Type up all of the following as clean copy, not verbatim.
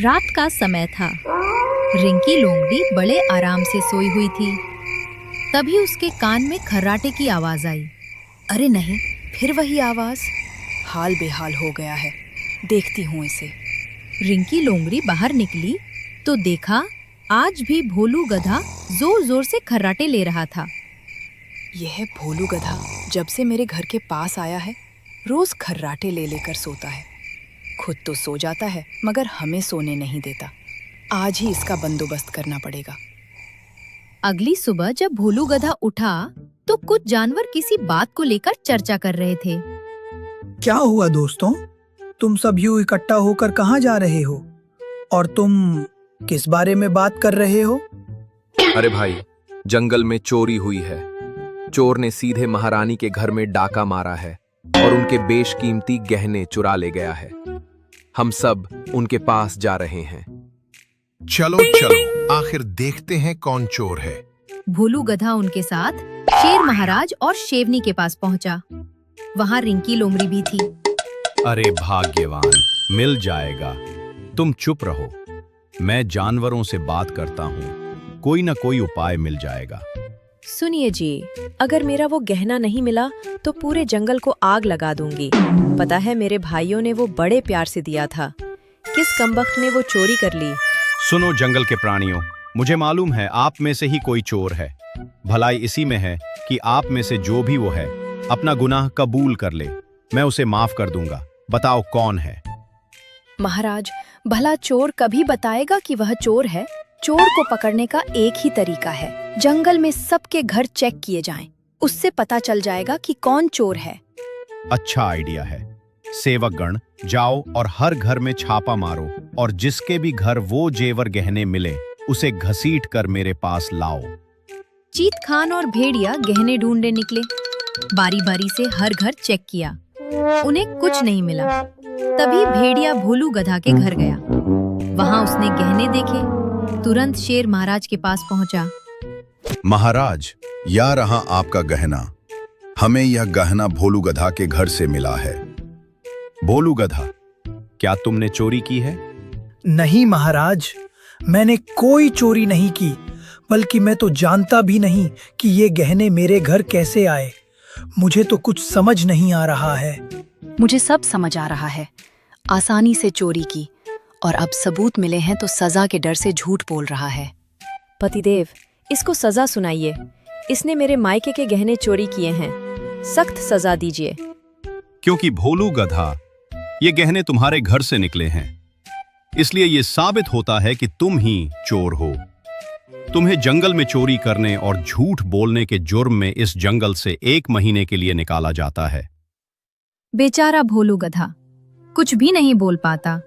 रात का समय था। रिंकी लोमड़ी बड़े आराम से सोई हुई थी। तभी उसके कान में खर्राटे की आवाज आई। अरे नहीं, फिर वही आवाज। हाल बेहाल हो गया है, देखती हूँ इसे। रिंकी लोमड़ी बाहर निकली तो देखा आज भी भोलू गधा जोर जोर से खर्राटे ले रहा था। यह भोलू गधा जब से मेरे घर के पास आया है, रोज खर्राटे ले लेकर सोता है। खुद तो सो जाता है मगर हमें सोने नहीं देता। आज ही इसका बंदोबस्त करना पड़ेगा। अगली सुबह जब भोलू गधा उठा तो कुछ जानवर किसी बात को लेकर चर्चा कर रहे थे। क्या हुआ दोस्तों? तुम सब यूं इकट्ठा होकर कहाँ जा रहे हो? और तुम किस बारे में बात कर रहे हो? अरे भाई, जंगल में चोरी हुई है। चोर ने सीधे महारानी के घर में डाका मारा है और उनके बेशकीमती गहने चुरा ले गया है। हम सब उनके पास जा रहे हैं। चलो चलो, आखिर देखते हैं कौन चोर है। भोलू गधा उनके साथ शेर महाराज और शेवनी के पास पहुंचा। वहां रिंकी लोमड़ी भी थी। अरे भाग्यवान, मिल जाएगा। तुम चुप रहो, मैं जानवरों से बात करता हूँ, कोई ना कोई उपाय मिल जाएगा। सुनिए जी, अगर मेरा वो गहना नहीं मिला तो पूरे जंगल को आग लगा दूंगी। पता है, मेरे भाइयों ने वो बड़े प्यार से दिया था। किस कमबख्त ने वो चोरी कर ली। सुनो जंगल के प्राणियों, मुझे मालूम है आप में से ही कोई चोर है। भलाई इसी में है कि आप में से जो भी वो है अपना गुनाह कबूल कर ले, मैं उसे माफ कर दूंगा। बताओ कौन है? महाराज, भला चोर कभी बताएगा कि वह चोर है? चोर को पकड़ने का एक ही तरीका है, जंगल में सबके घर चेक किए जाएं। उससे पता चल जाएगा कि कौन चोर है। अच्छा आइडिया है। सेवक गण, जाओ और हर घर में छापा मारो और जिसके भी घर वो जेवर गहने मिले उसे घसीट कर मेरे पास लाओ। चीत खान और भेड़िया गहने ढूंढने निकले। बारी बारी से हर घर चेक किया, उन्हें कुछ नहीं मिला। तभी भेड़िया भोलू गधा के घर गया। वहां उसने गहने देखे। तुरंत शेर महाराज के पास पहुंचा। महाराज, या रहा आपका गहना। हमें यह गहना भोलू गधा के घर से मिला है। भोलू गधा, क्या तुमने चोरी की है? नहीं महाराज, मैंने कोई चोरी नहीं की, बल्कि मैं तो जानता भी नहीं कि ये गहने मेरे घर कैसे आए। मुझे तो कुछ समझ नहीं आ रहा है। मुझे सब समझ आ रहा है। आसानी से चोरी की और अब सबूत मिले हैं तो सजा के डर से झूठ बोल रहा है। पतिदेव, इसको सजा सुनाइए। इसने मेरे मायके के गहने चोरी किए हैं, सख्त सजा दीजिए। क्योंकि भोलू गधा, ये गहने तुम्हारे घर से निकले हैं, इसलिए ये साबित होता है कि तुम ही चोर हो। तुम्हें जंगल में चोरी करने और झूठ बोलने के जुर्म में इस जंगल से 1 महीने के लिए निकाला जाता है। बेचारा भोलू गधा कुछ भी नहीं बोल पाता।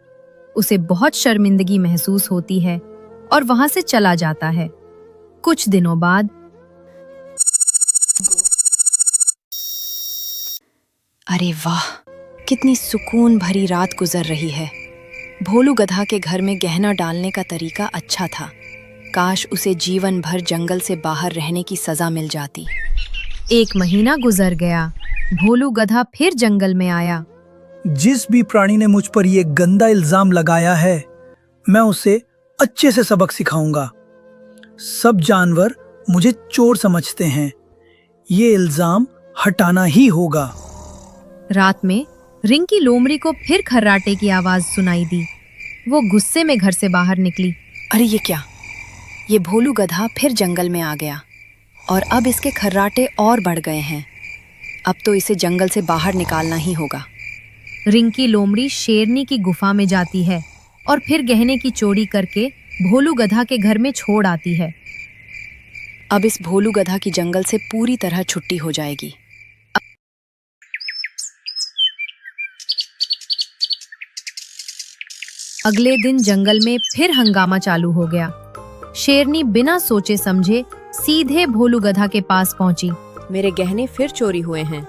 उसे बहुत शर्मिंदगी महसूस होती है और वहां से चला जाता है। कुछ दिनों बाद अरे वाह, कितनी सुकून भरी रात गुजर रही है। भोलू गधा के घर में गहना डालने का तरीका अच्छा था। काश उसे जीवन भर जंगल से बाहर रहने की सजा मिल जाती। 1 महीना गुजर गया। भोलू गधा फिर जंगल में आया। जिस भी प्राणी ने मुझ पर ये गंदा इल्जाम लगाया है, मैं उसे अच्छे से सबक सिखाऊंगा। सब जानवर मुझे चोर समझते हैं। ये इल्जाम हटाना ही होगा। रात में रिंकी लोमड़ी को फिर खर्राटे की आवाज सुनाई दी। वो गुस्से में घर से बाहर निकली। अरे ये क्या? ये भोलू गधा फिर जंगल में आ गया और अब इसके खर्राटे और बढ़ गए हैं। अब तो इसे जंगल से बाहर निकालना ही होगा। रिंकी लोमड़ी शेरनी की गुफा में जाती है और फिर गहने की चोरी करके भोलू गधा के घर में छोड़ आती है। अब इस भोलू गधा की जंगल से पूरी तरह छुट्टी हो जाएगी। अगले दिन जंगल में फिर हंगामा चालू हो गया। शेरनी बिना सोचे समझे सीधे भोलू गधा के पास पहुंची। मेरे गहने फिर चोरी हुए हैं,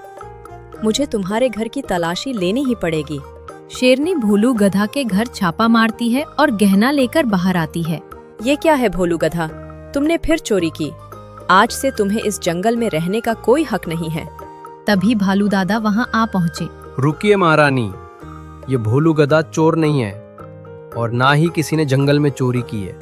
मुझे तुम्हारे घर की तलाशी लेनी ही पड़ेगी। शेरनी भोलू गधा के घर छापा मारती है और गहना लेकर बाहर आती है। ये क्या है भोलू गधा, तुमने फिर चोरी की। आज से तुम्हें इस जंगल में रहने का कोई हक नहीं है। तभी भालू दादा वहां आ पहुंचे। रुकिए महारानी, ये भोलू गधा चोर नहीं है। और ना ही किसी ने जंगल में चोरी की है।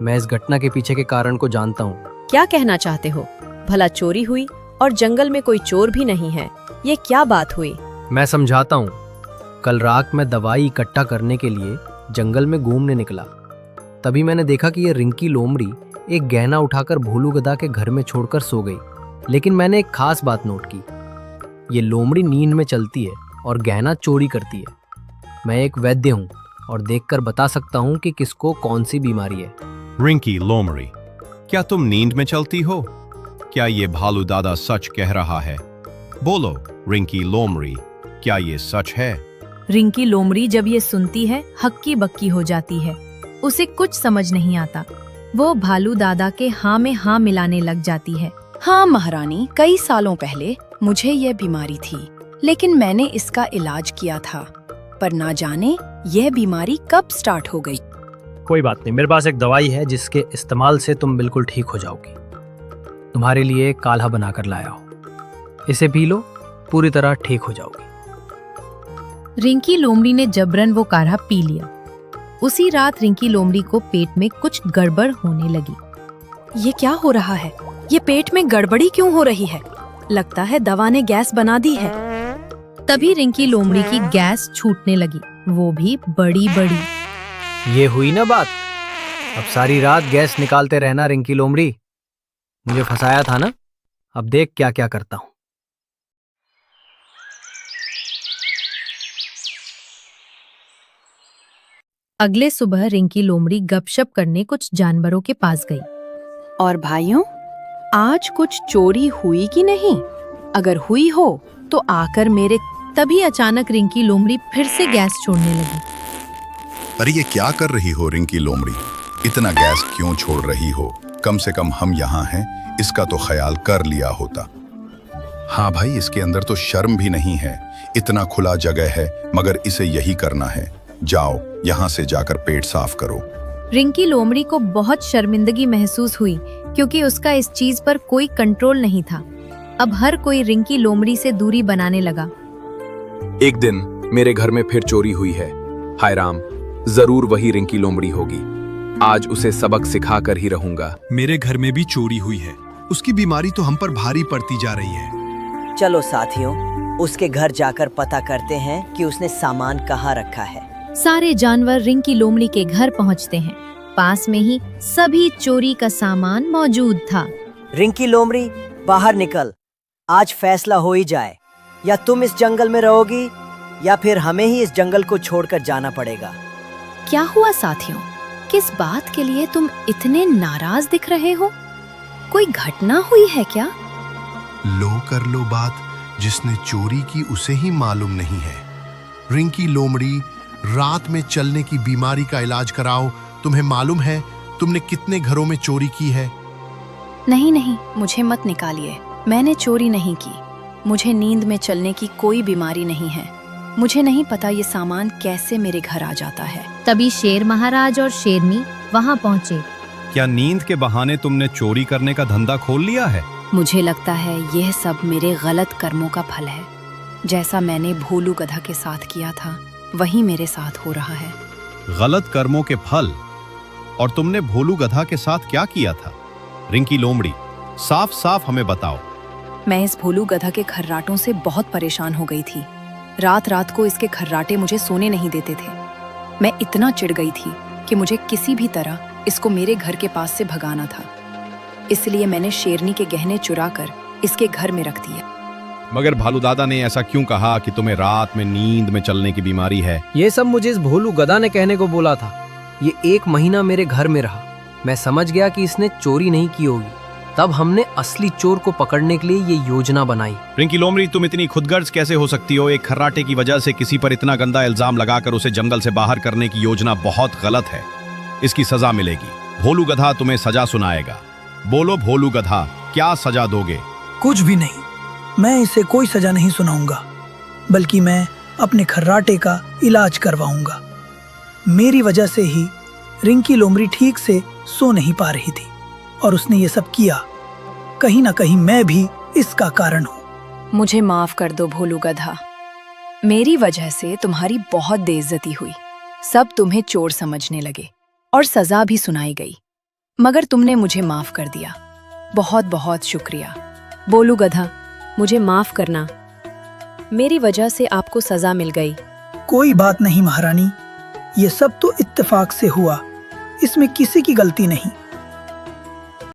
मैं इस घटना के पीछे के कारण को जानता हूँ। क्या कहना चाहते हो? भला चोरी हुई और जंगल में कोई चोर भी नहीं है, ये क्या बात हुई? मैं समझाता हूँ। कल रात मैं दवाई इकट्ठा करने के लिए जंगल में घूमने निकला। तभी मैंने देखा कि ये रिंकी लोमड़ी एक गहना उठाकर भोलू गधा के घर में छोड़कर सो गई। लेकिन मैंने एक खास बात नोट की, ये लोमड़ी नींद में चलती है और गहना चोरी करती है। मैं एक वैद्य हूँ और देखकर बता सकता हूँ कि किसको कौन सी बीमारी है। रिंकी लोमड़ी, क्या तुम नींद में चलती हो? क्या ये भालू दादा सच कह रहा है? बोलो रिंकी लोमड़ी, क्या ये सच है? रिंकी लोमड़ी जब ये सुनती है हक्की बक्की हो जाती है। उसे कुछ समझ नहीं आता। वो भालू दादा के हाँ में हाँ मिलाने लग जाती है। हाँ महारानी, कई सालों पहले मुझे यह बीमारी थी, लेकिन मैंने इसका इलाज किया था, पर ना जाने यह बीमारी कब स्टार्ट हो गई। कोई बात नहीं, मेरे पास एक दवाई है जिसके इस्तेमाल से तुम बिल्कुल ठीक हो जाओगी। तुम्हारे लिए काल्हा बनाकर लाया हो, इसे पी लो, पूरी तरह ठीक हो जाओगी। रिंकी लोमड़ी ने जबरन वो काढ़ा पी लिया। उसी रात रिंकी लोमड़ी को पेट में कुछ गड़बड़ होने लगी। ये क्या हो रहा है? ये पेट में गड़बड़ी क्यों हो रही है? लगता है दवा ने गैस बना दी है। तभी रिंकी लोमड़ी की गैस छूटने लगी, वो भी बड़ी बड़ी। ये हुई ना बात। अब सारी रात गैस निकालते रहना रिंकी लोमड़ी। मुझे फंसाया था ना, अब देख क्या क्या करता हूँ। अगले सुबह रिंकी लोमड़ी गपशप करने कुछ जानवरों के पास गई। और भाइयों, आज कुछ चोरी हुई कि नहीं? अगर हुई हो तो आकर मेरे। तभी अचानक रिंकी लोमड़ी फिर से गैस छोड़ने लगी। अरे ये क्या कर रही हो रिंकी लोमड़ी? इतना गैस क्यों छोड़ रही हो? कम से कम हम यहाँ हैं, इसका तो ख्याल कर लिया होता। हाँ भाई, इसके अंदर तो शर्म भी नहीं है। इतना खुला जगह है मगर इसे यही करना है। जाओ यहाँ से जाकर पेट साफ करो। रिंकी लोमड़ी को बहुत शर्मिंदगी महसूस हुई क्योंकि उसका इस चीज पर कोई कंट्रोल नहीं था। अब हर कोई रिंकी लोमड़ी से दूरी बनाने लगा। एक दिन मेरे घर में फिर चोरी हुई है। हाय राम, जरूर वही रिंकी लोमड़ी होगी। आज उसे सबक सिखा कर ही रहूंगा। मेरे घर में भी चोरी हुई है। उसकी बीमारी तो हम पर भारी पड़ती जा रही है। चलो साथियों, उसके घर जाकर पता करते हैं कि उसने सामान कहाँ रखा है। सारे जानवर रिंकी लोमड़ी के घर पहुंचते हैं। पास में ही सभी चोरी का सामान मौजूद था। रिंकी लोमड़ी, बाहर निकल। आज फैसला हो ही जाए, या तुम इस जंगल में रहोगी या फिर हमें ही इस जंगल को छोड़कर जाना पड़ेगा। क्या हुआ साथियों? किस बात के लिए तुम इतने नाराज दिख रहे हो? कोई घटना हुई है क्या? लो कर लो बात, जिसने चोरी की उसे ही मालूम नहीं है। रिंकी लोमड़ी, रात में चलने की बीमारी का इलाज कराओ। तुम्हें मालूम है तुमने कितने घरों में चोरी की है? नहीं नहीं, मुझे मत निकालिए। मैंने चोरी नहीं की। मुझे नींद में चलने की कोई बीमारी नहीं है। मुझे नहीं पता ये सामान कैसे मेरे घर आ जाता है। तभी शेर महाराज और शेरनी वहां पहुंचे। क्या नींद के बहाने तुमने चोरी करने का धंधा खोल लिया है? मुझे लगता है यह सब मेरे गलत कर्मों का फल है। जैसा मैंने भोलू गधा के साथ किया था, वही मेरे साथ हो रहा है। गलत कर्मों के फल? और तुमने भोलू गधा के साथ क्या किया था? रिंकी लोमड़ी, साफ साफ हमें बताओ। मैं इस भोलू गधा के खर्राटों से बहुत परेशान हो गई थी। रात रात को इसके खर्राटे मुझे सोने नहीं देते थे। मैं इतना चिढ़ गई थी कि मुझे किसी भी तरह इसको मेरे घर के पास से भगाना था। इसलिए मैंने शेरनी के गहने चुरा कर इसके घर में रख दिया। मगर भालू दादा ने ऐसा क्यों कहा कि तुम्हें रात में नींद में चलने की बीमारी है? ये सब मुझे इस भोलू गधा ने कहने को बोला था। ये 1 महीना मेरे घर में रहा। मैं समझ गया कि इसने चोरी नहीं की होगी। तब हमने असली चोर को पकड़ने के लिए ये योजना बनाई। रिंकी लोमड़ी, तुम इतनी खुदगर्ज कैसे हो सकती हो? एक खर्राटे की वजह से किसी पर इतना गंदा इल्जाम लगाकर उसे जंगल से बाहर करने की योजना बहुत गलत है। इसकी सजा मिलेगी। भोलू गधा तुम्हें सजा सुनाएगा। बोलो भोलू गधा, क्या सजा दोगे? कुछ भी नहीं, मैं इसे कोई सजा नहीं सुनाऊंगा, बल्कि मैं अपने खर्राटे का इलाज करवाऊंगा। मेरी वजह से ही रिंकी लोमड़ी ठीक से सो नहीं पा रही थी और उसने ये सब किया। कहीं ना कहीं मैं भी इसका कारण हूँ। मुझे माफ कर दो भोलू गधा। मेरी वजह से तुम्हारी बहुत बेइज्जती हुई। सब तुम्हें चोर समझने लगे और सजा भी सुनाई गई, मगर तुमने मुझे माफ कर दिया। बहुत बहुत शुक्रिया। बोलू गधा, मुझे माफ करना। मेरी वजह से आपको सजा मिल गई। कोई बात नहीं महारानी, ये सब तो इत्तेफाक से हुआ, इसमें किसी की गलती नहीं।